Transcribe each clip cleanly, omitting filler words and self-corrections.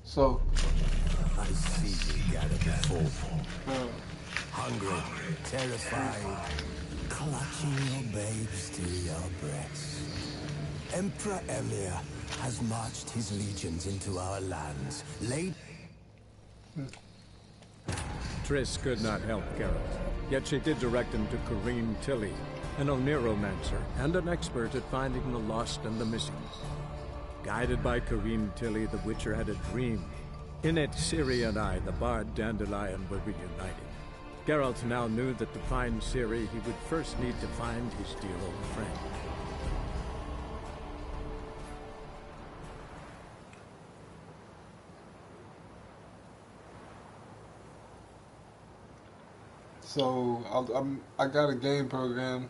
So, I see you gather before. Hungry, terrified, clutching your babes to your breast. Emperor Emir has marched his legions into our lands, laid... Triss could not help Geralt, yet she did direct him to Kareem Tilly, an Oniromancer and an expert at finding the lost and the missing. Guided by Kareem Tilly, the Witcher had a dream. In it, Ciri and I, the bard Dandelion, were reunited. Geralt now knew that to find Ciri, he would first need to find his dear old friend. so I got a game program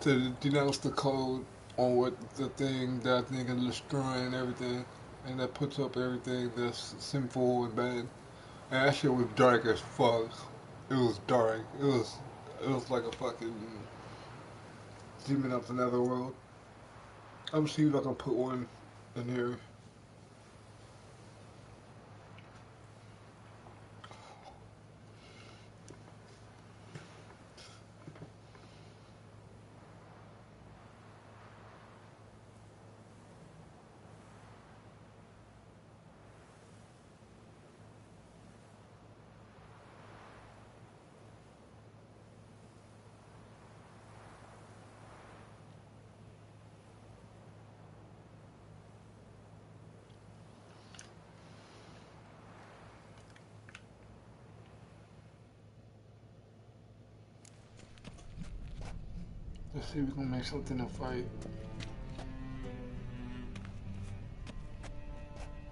to denounce the code on what the thing that I think is destroying and everything, and that puts up everything that's sinful and bad. And that shit was dark as fuck. It was dark. It was like a fucking demon of another world. I'm gonna see if I can put one in here. Let's see if we can make something to fight.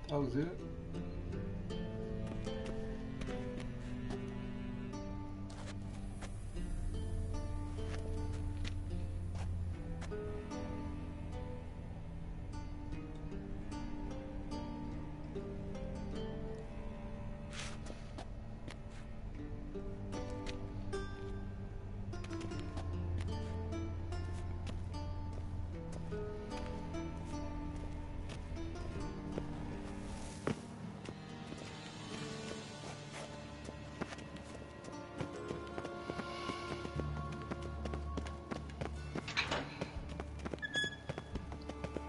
That was it.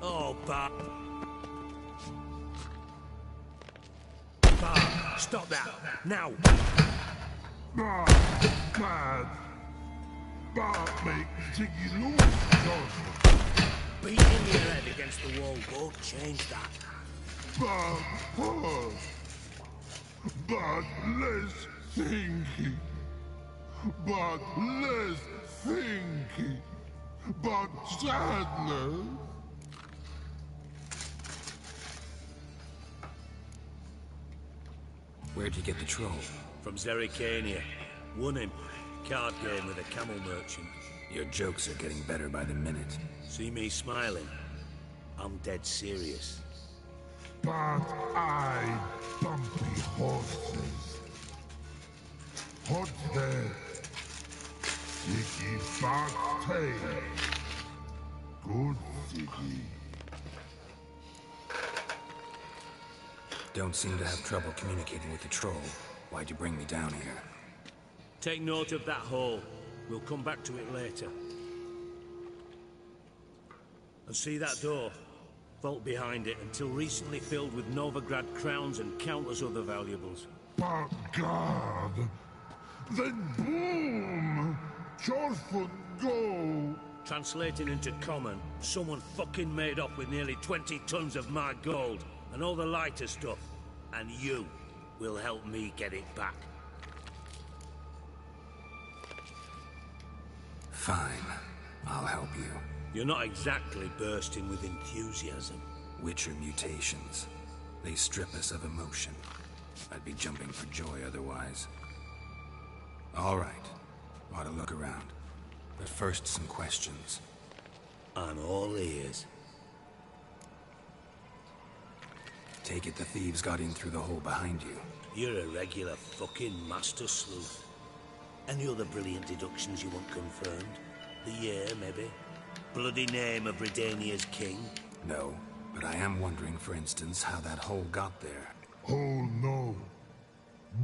Oh, Bart. Bart, stop that. Now. Bart, mad. Bart make Tiggy lose, doesn't Beating your head against the wall won't change that. Bart first. Bart less thinky. Bart less thinky. Bart sadness. Where'd you get the troll? From Zerrikania. Won him. Card game with a camel merchant. Your jokes are getting better by the minute. See me smiling? I'm dead serious. But I bumpy horses. Hot head. Sticky fat tail. Good sticky. Don't seem to have trouble communicating with the troll. Why'd you bring me down here? Take note of that hole. We'll come back to it later. And see that door? Vault behind it, until recently filled with Novigrad crowns and countless other valuables. But God, then boom! Chorfoot go! Translating into common, someone fucking made off with nearly 20 tons of my gold, and all the lighter stuff. And you will help me get it back. Fine. I'll help you. You're not exactly bursting with enthusiasm. Witcher mutations. They strip us of emotion. I'd be jumping for joy otherwise. All right. Ought to look around. But first, some questions. I'm all ears. Take it the thieves got in through the hole behind you. You're a regular fucking master sleuth. Any other brilliant deductions you want confirmed? The year, maybe? Bloody name of Redania's king? No, But I am wondering, for instance, how that hole got there. Hole no.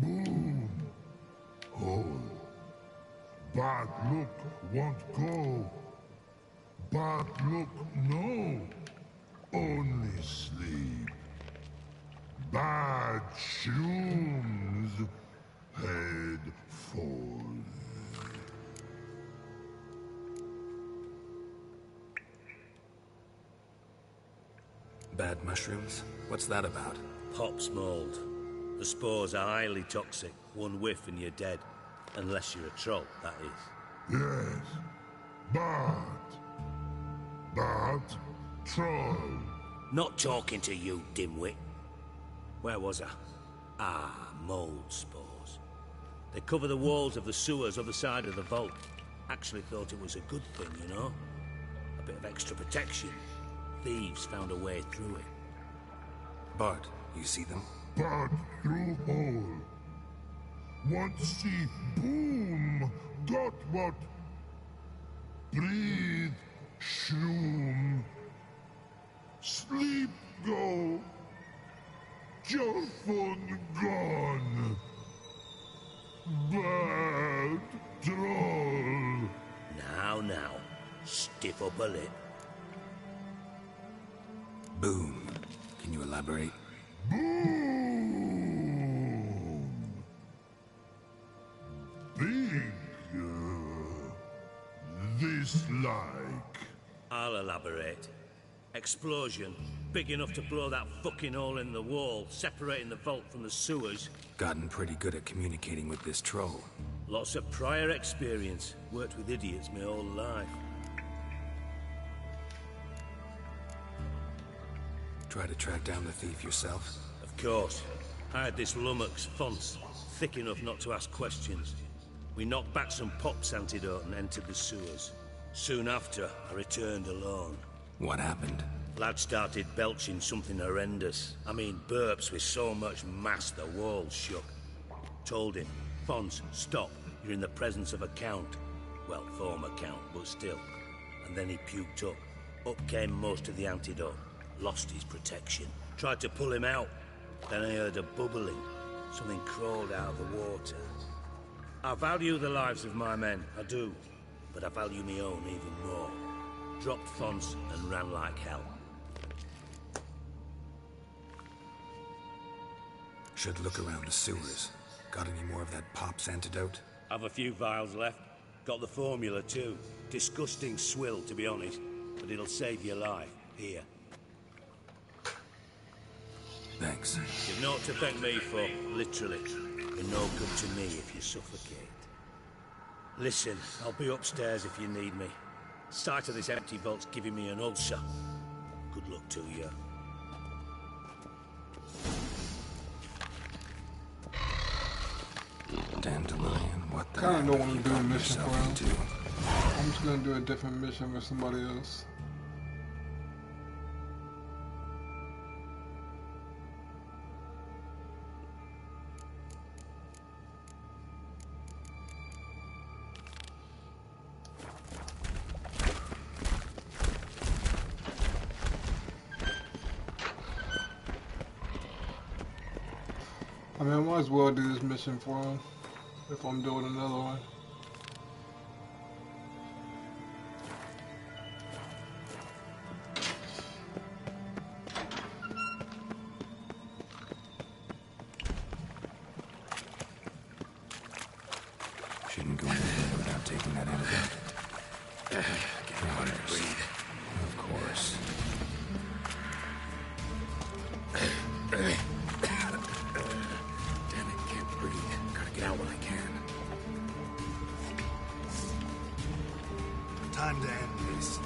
Boom. Hole. Bad look won't go. Bad look no. Only sleep. Bad shrooms. Head falls. Bad mushrooms? What's that about? Pop's mold. The spores are highly toxic. One whiff and you're dead. Unless you're a troll, that is. Yes. Bad. Bad troll. Not talking to you, dimwit. Where was I? Ah, mold spores. They cover the walls of the sewers other side of the vault. Actually thought it was a good thing, you know? A bit of extra protection. Thieves found a way through it. Bart, you see them? Bad through hole. Want see boom. Got what? Breathe. Shroom. Sleep go. Your phone gone. Bad troll. Now. Stiff up a lip. Boom. Can you elaborate? Boom. Big. This like. I'll elaborate. Explosion. Big enough to blow that fucking hole in the wall, separating the vault from the sewers. Gotten pretty good at communicating with this troll. Lots of prior experience. Worked with idiots my whole life. Try to track down the thief yourself? Of course. I had this lummox, Fonz, thick enough not to ask questions. We knocked back some Pop's antidote and entered the sewers. Soon after, I returned alone. What happened? Lad started belching something horrendous. I mean, burps with so much mass the walls shook. Told him, Fonz, stop. You're in the presence of a count. Well, former count, but still. And then he puked up. Up came most of the antidote. Lost his protection. Tried to pull him out. Then I heard a bubbling. Something crawled out of the water. I value the lives of my men, I do. But I value my own even more. Dropped Fonz and ran like hell. Should look around the sewers. Got any more of that Pop's antidote? I've a few vials left. Got the formula too. Disgusting swill, to be honest. But it'll save your life. Here. Thanks. You've naught to thank me for, literally. You're no good to me if you suffocate. Listen, I'll be upstairs if you need me. Sight of this empty vault's giving me an ulcer. Good luck to you. Dandelion, what the Kinda hell don't have wanna you do a gotten mission yourself for him. into? I'm just gonna do a different mission with somebody else. I mean, I might as well do this mission for him if I'm doing another one. Shouldn't go anywhere without taking that antidote. Get water to breathe. Of course. Damn it, can't breathe. Gotta get out when I can. Time to end this.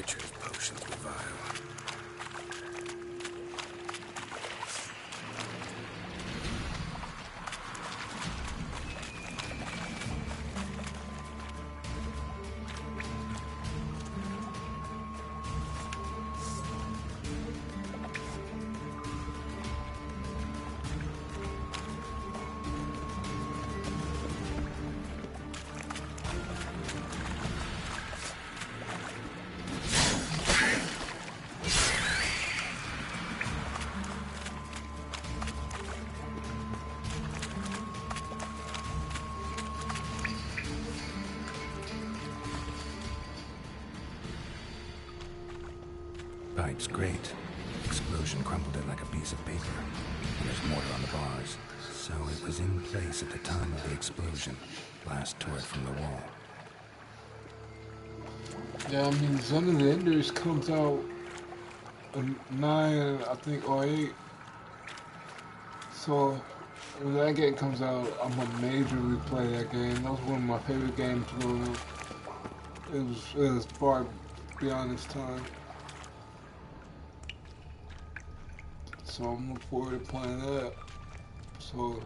Witcher's potions were vile. Pipe's great. Explosion crumpled it like a piece of paper. And there's mortar on the bars. So it was in place at the time of the explosion. Blast tore it from the wall. Yeah, I mean, Zone of the Enders comes out in 9, I think, or 8. So when that game comes out, I'm gonna majorly play that game. That was one of my favorite games growing up. It was far beyond its time. So I'm looking forward to playing that. So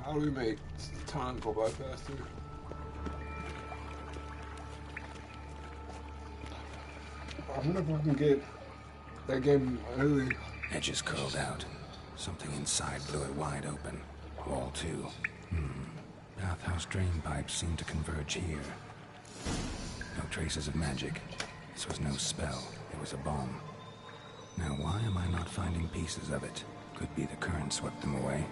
how do we make time go by faster? I wonder if I can get that game early. Edges curled out. Something inside blew it wide open. Wall 2. Bathhouse drain pipes seemed to converge here. No traces of magic. This was no spell. It was a bomb. Now why am I not finding pieces of it? Could be the current swept them away.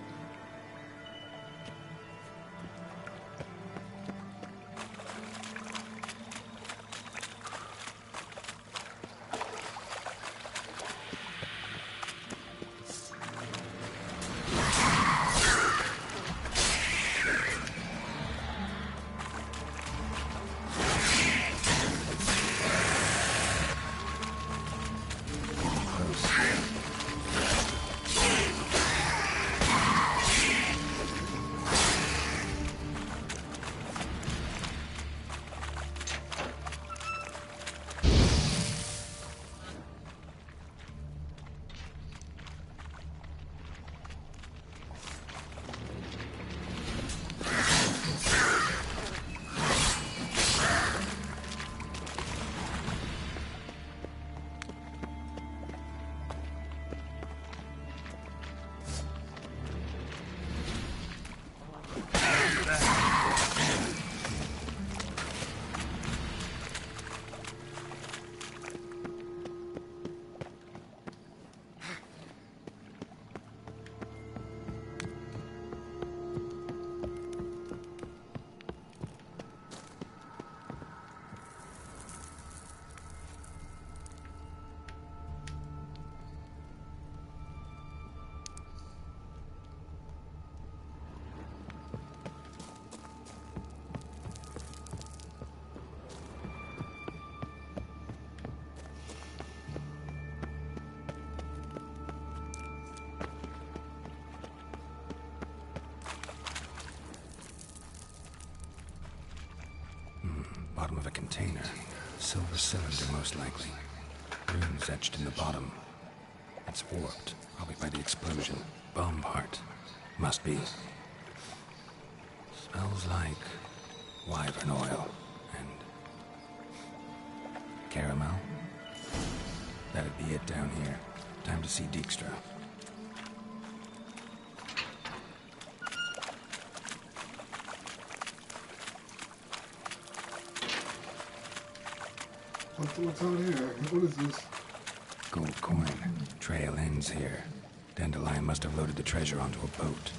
Bottom of a container. Silver cylinder, most likely. Runes etched in the bottom. It's warped, probably by the explosion. Bomb part. Must be. Smells like wyvern oil and caramel. That'd be it down here. Time to see Dijkstra. What's out here? What is this? Gold coin. Trail ends here. Dandelion must have loaded the treasure onto a boat.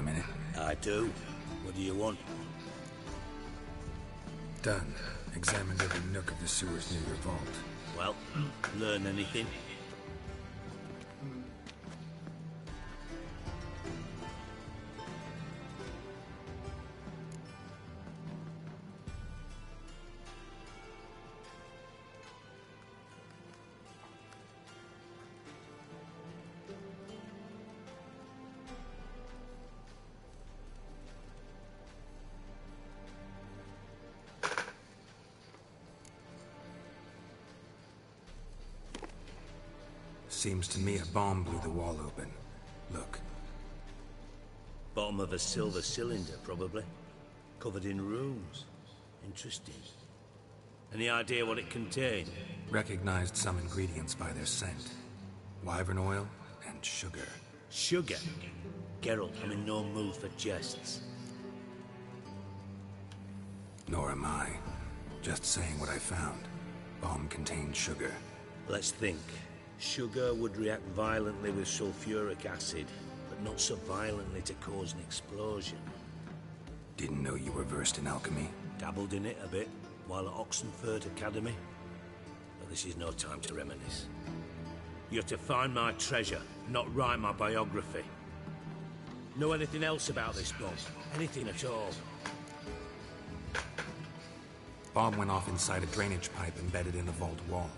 minute? I do. What do you want? Done. Examined every nook of the sewers near your vault. Well, learn anything? Seems to me a bomb blew the wall open. Look. Bottom of a silver cylinder, probably. Covered in runes. Interesting. Any idea what it contained? Recognized some ingredients by their scent. Wyvern oil and sugar. Sugar? Geralt, I'm in no mood for jests. Nor am I. Just saying what I found. Bomb contained sugar. Let's think. Sugar would react violently with sulfuric acid, but not so violently to cause an explosion. Didn't know you were versed in alchemy. Dabbled in it a bit, while at Oxenford Academy. But this is no time to reminisce. You're to find my treasure, not write my biography. Know anything else about this bomb? Anything at all? Bomb went off inside a drainage pipe embedded in the vault wall.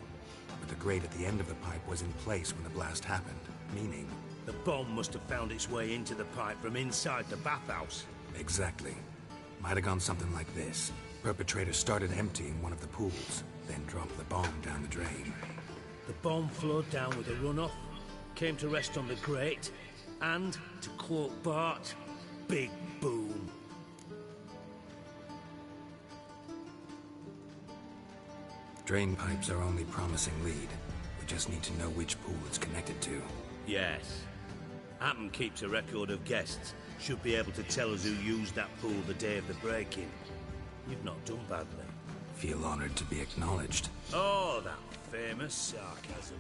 But the grate at the end of the pipe was in place when the blast happened, meaning... The bomb must have found its way into the pipe from inside the bathhouse. Exactly. Might have gone something like this. Perpetrator started emptying one of the pools, then dropped the bomb down the drain. The bomb flowed down with a runoff, came to rest on the grate, and, to quote Bart, big boom. Drain pipes are only promising lead. We just need to know which pool it's connected to. Yes. Hammond keeps a record of guests. Should be able to tell us who used that pool the day of the break-in. You've not done badly. Feel honored to be acknowledged. Oh, that famous sarcasm.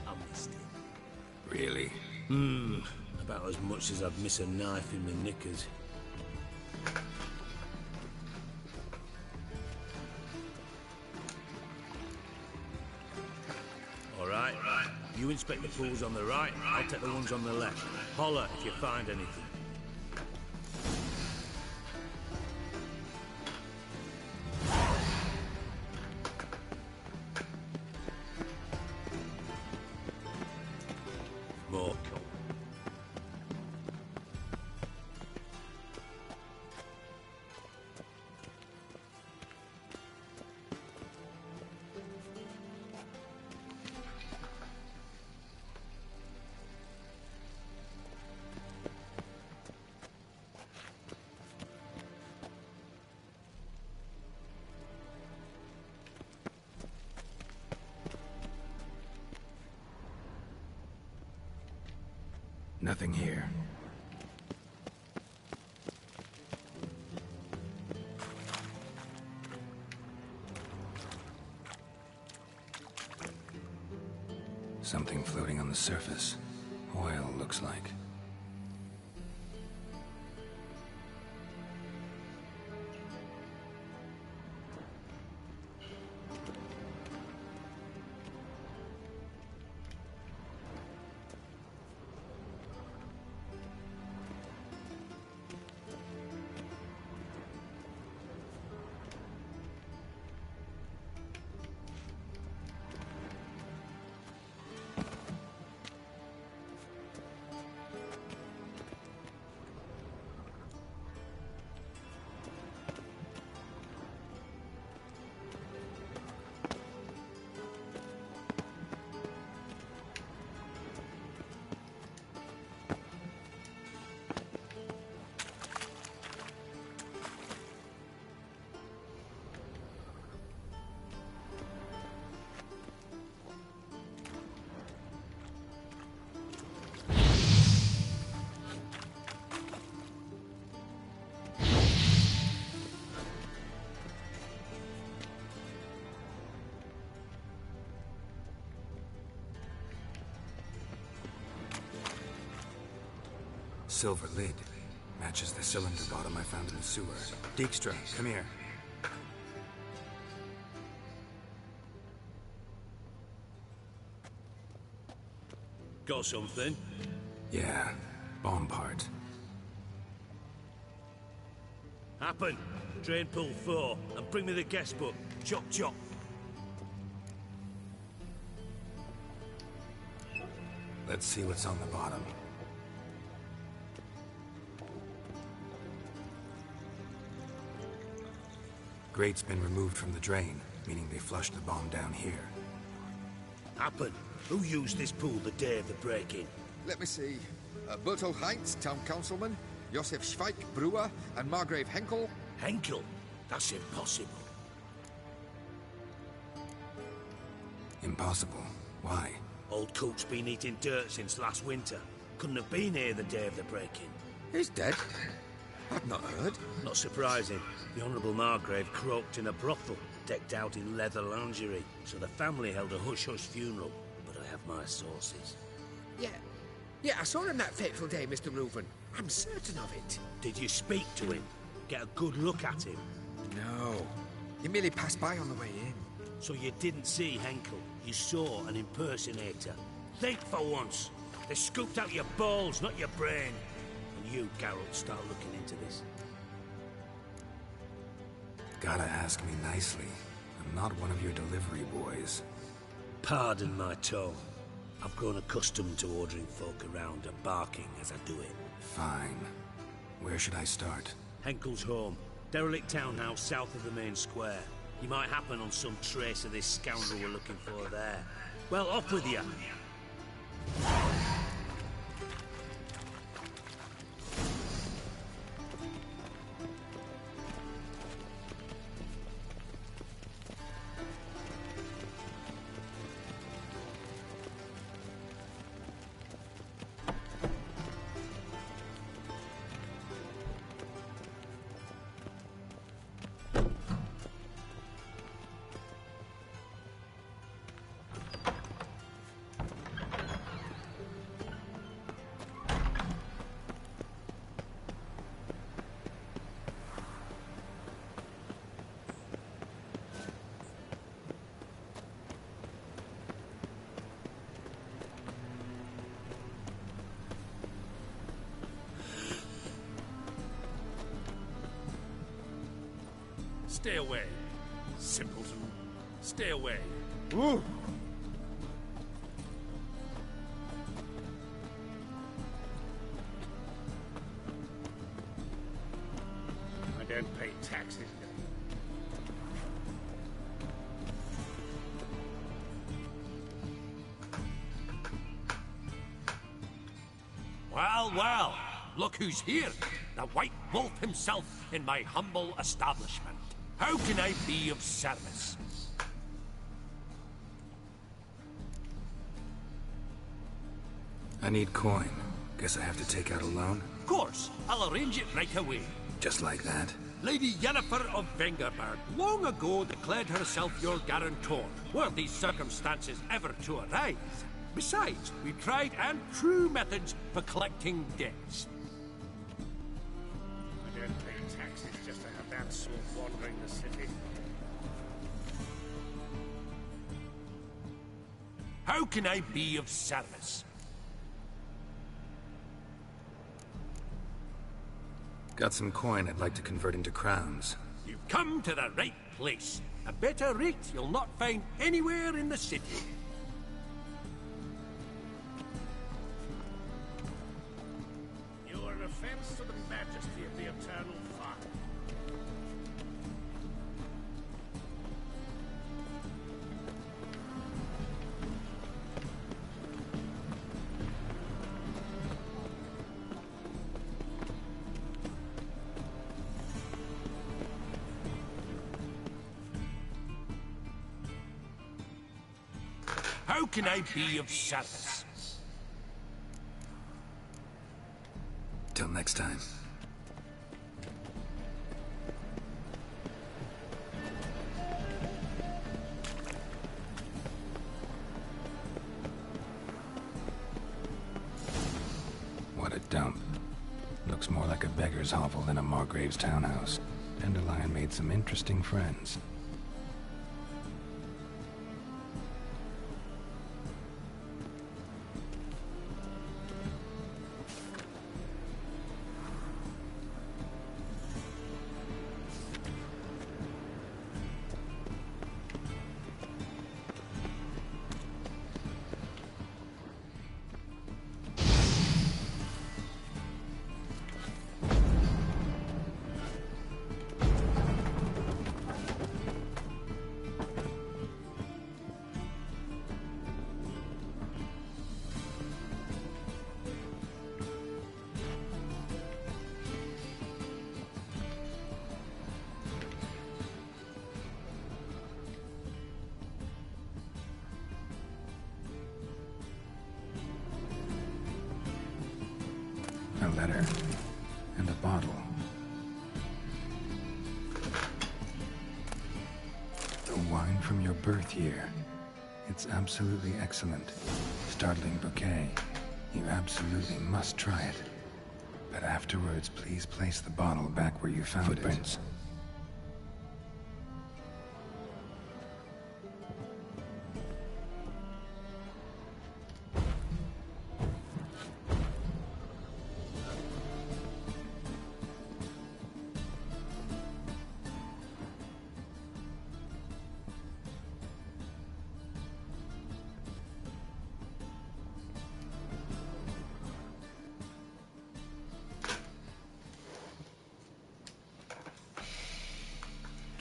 I missed it. Really? About as much as I'd miss a knife in my knickers. Alright. You inspect the pools on the right, I'll take the ones on the left. Holler if you find anything. More come. Nothing here. Something floating on the surface. Oil, looks like. Silver lid. Matches the cylinder bottom I found in the sewer. Dijkstra, come here. Got something? Yeah, bomb part. Happen. Drain pull 4, and bring me the guest book. Chop chop. Let's see what's on the bottom. Grate's been removed from the drain, meaning they flushed the bomb down here. Happen. Who used this pool the day of the break-in? Let me see. Bertold Heinz, town councilman, Josef Schweik, brewer, and Margrave Henkel. Henkel? That's impossible. Impossible. Why? Old Cook's been eating dirt since last winter. Couldn't have been here the day of the break-in. He's dead? I've not heard. Not surprising. The Honourable Margrave croaked in a brothel, decked out in leather lingerie, so the family held a hush-hush funeral. But I have my sources. Yeah, I saw him that fateful day, Mr. Reuven. I'm certain of it. Did you speak to him? Get a good look at him? No. He merely passed by on the way in. So you didn't see Henkel. You saw an impersonator. Think for once. They scooped out your balls, not your brain. And you, Geralt, start looking into this. Gotta ask me nicely. I'm not one of your delivery boys. Pardon my tone. I've grown accustomed to ordering folk around and barking as I do it. Fine. Where should I start? Henkel's home. Derelict townhouse south of the main square. You might happen on some trace of this scoundrel we're looking for there. Well, off with you. Stay away, simpleton. Stay away. Ooh. I don't pay taxes. Well, well, look who's here. The White Wolf himself in my humble establishment. How can I be of service? I need coin. Guess I have to take out a loan? Of course, I'll arrange it right away. Just like that? Lady Yennefer of Vengerberg long ago declared herself your guarantor, were these circumstances ever to arise. Besides, we tried and true methods for collecting debts. I don't pay taxes just to have that sort wandering the city. How can I be of service? Got some coin I'd like to convert into crowns. You've come to the right place. A better rate you'll not find anywhere in the city. You are an offense to the majesty of the Eternal Fire. How can I be of service? Till next time. What a dump. Looks more like a beggar's hovel than a Margrave's townhouse. Dandelion made some interesting friends. A letter and a bottle. The wine from your birth year. It's absolutely excellent. Startling bouquet. You absolutely must try it. But afterwards, please place the bottle back where you found it.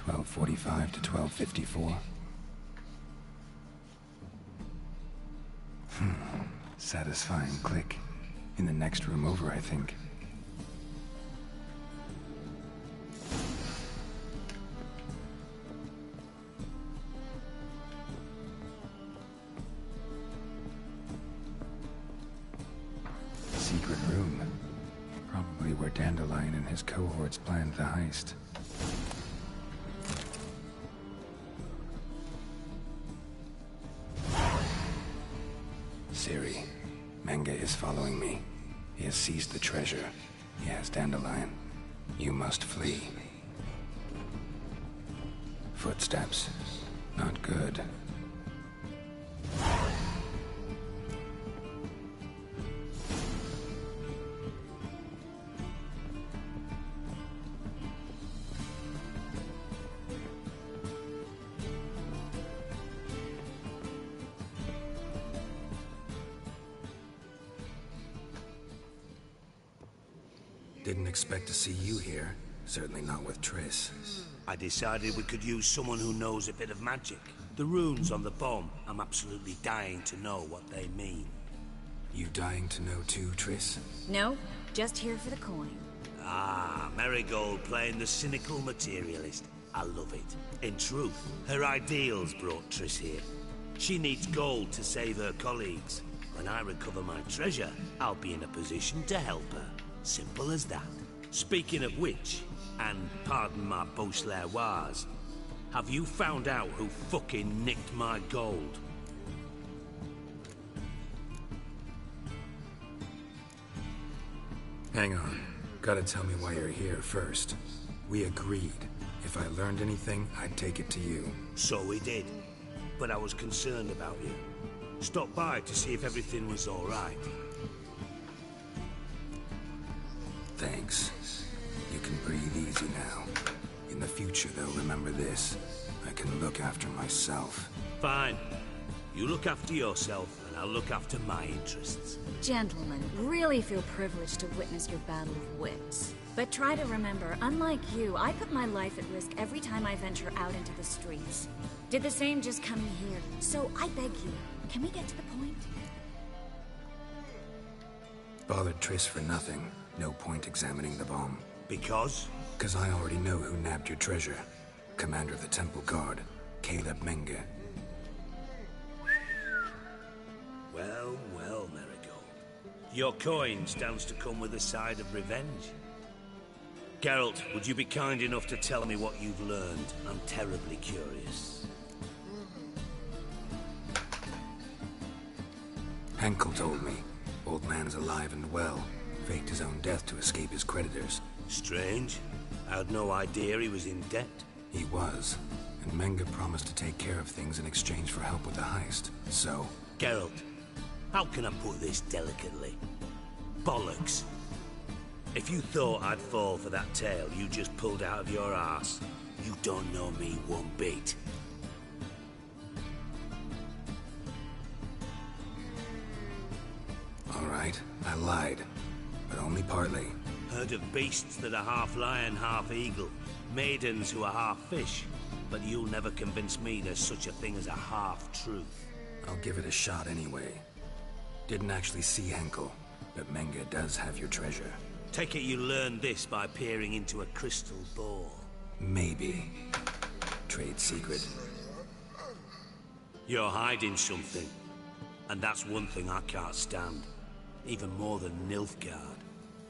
12:45 to 12:54. Satisfying click. In the next room over, I think. Secret room. Probably where Dandelion and his cohorts planned the heist. Siri, Menge is following me. He has seized the treasure. He has Dandelion. You must flee. Footsteps. Not good. Didn't expect to see you here. Certainly not with Triss. I decided we could use someone who knows a bit of magic. The runes on the bomb, I'm absolutely dying to know what they mean. You dying to know too, Triss? No, just here for the coin. Ah, Marigold playing the cynical materialist. I love it. In truth, her ideals brought Triss here. She needs gold to save her colleagues. When I recover my treasure, I'll be in a position to help her. Simple as that. Speaking of which, and pardon my Beauclervoise, have you found out who fucking nicked my gold? Hang on. Gotta tell me why you're here first. We agreed. If I learned anything, I'd take it to you. So we did. But I was concerned about you. Stopped by to see if everything was all right. Thanks. You can breathe easy now. In the future, though, remember this. I can look after myself. Fine. You look after yourself, and I'll look after my interests. Gentlemen, really feel privileged to witness your battle of wits. But try to remember, unlike you, I put my life at risk every time I venture out into the streets. Did the same just coming here. So I beg you, can we get to the point? Bothered Triss for nothing. No point examining the bomb. Because? Because I already know who nabbed your treasure. Commander of the Temple Guard, Caleb Menge. Well, well, Marigold. Your coin stands to come with a side of revenge. Geralt, would you be kind enough to tell me what you've learned? I'm terribly curious. Henkel told me. Old man's alive and well. faked his own death to escape his creditors. Strange. I had no idea he was in debt. He was. And Menga promised to take care of things in exchange for help with the heist. So... Geralt, how can I put this delicately? Bollocks. If you thought I'd fall for that tale you just pulled out of your arse, you don't know me one bit. All right, I lied. But only partly. Heard of beasts that are half lion, half eagle. Maidens who are half fish. But you'll never convince me there's such a thing as a half-truth. I'll give it a shot anyway. Didn't actually see Henkel, but Menga does have your treasure. Take it you learned this by peering into a crystal ball. Maybe. Trade secret. You're hiding something. And that's one thing I can't stand. Even more than Nilfgaard.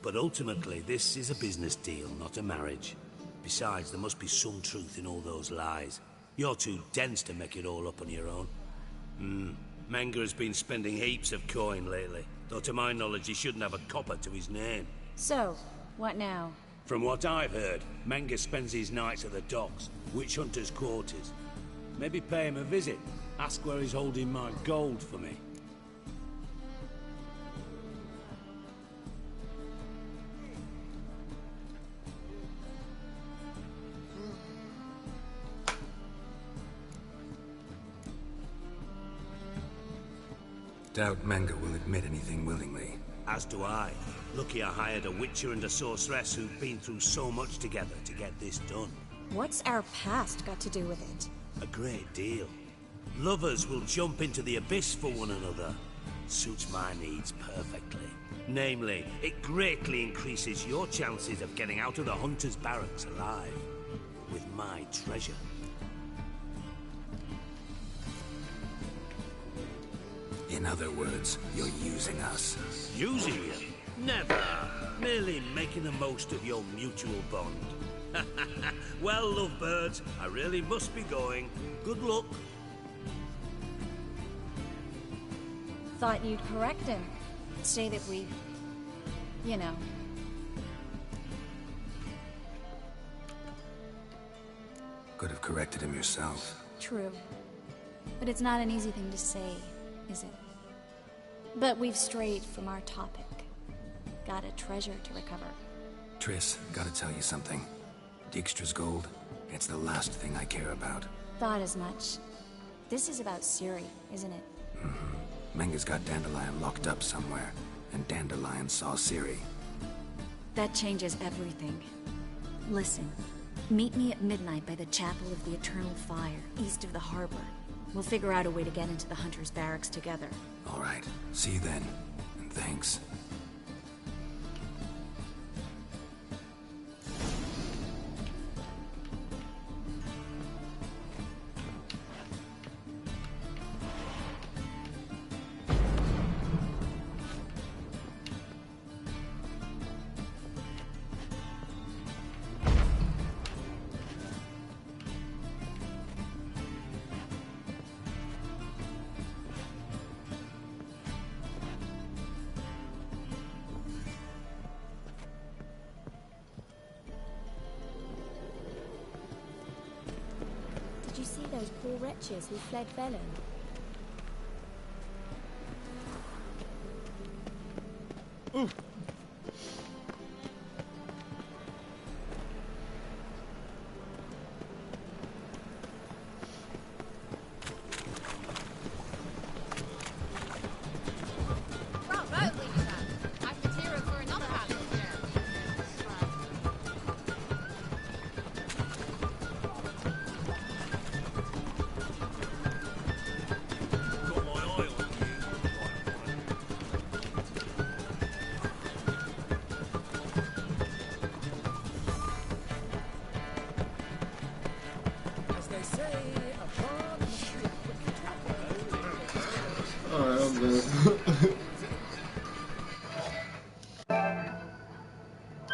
But ultimately, this is a business deal, not a marriage. Besides, there must be some truth in all those lies. You're too dense to make it all up on your own. Menga has been spending heaps of coin lately. Though to my knowledge, he shouldn't have a copper to his name. So, what now? From what I've heard, Menga spends his nights at the docks, witch hunters' quarters. Maybe pay him a visit. Ask where he's holding my gold for me. Doubt Menga will admit anything willingly. As do I. Lucky I hired a witcher and a sorceress who've been through so much together to get this done. What's our past got to do with it? A great deal. Lovers will jump into the abyss for one another. Suits my needs perfectly. Namely, it greatly increases your chances of getting out of the hunter's barracks alive. With my treasure. In other words, you're using us. Using you? Never. Merely making the most of your mutual bond. Well, lovebirds, I really must be going. Good luck. Thought you'd correct him. Say that we... you know. Could have corrected him yourself. True. But it's not an easy thing to say, is it? But we've strayed from our topic. Got a treasure to recover. Triss, gotta tell you something. Dijkstra's gold, it's the last thing I care about. Thought as much. This is about Ciri, isn't it? Menga's got Dandelion locked up somewhere, and Dandelion saw Ciri. That changes everything. Listen, meet me at midnight by the Chapel of the Eternal Fire, east of the harbor. We'll figure out a way to get into the Hunter's barracks together. All right, see you then, and thanks. Did you see those poor wretches who fled Velen? Ooh.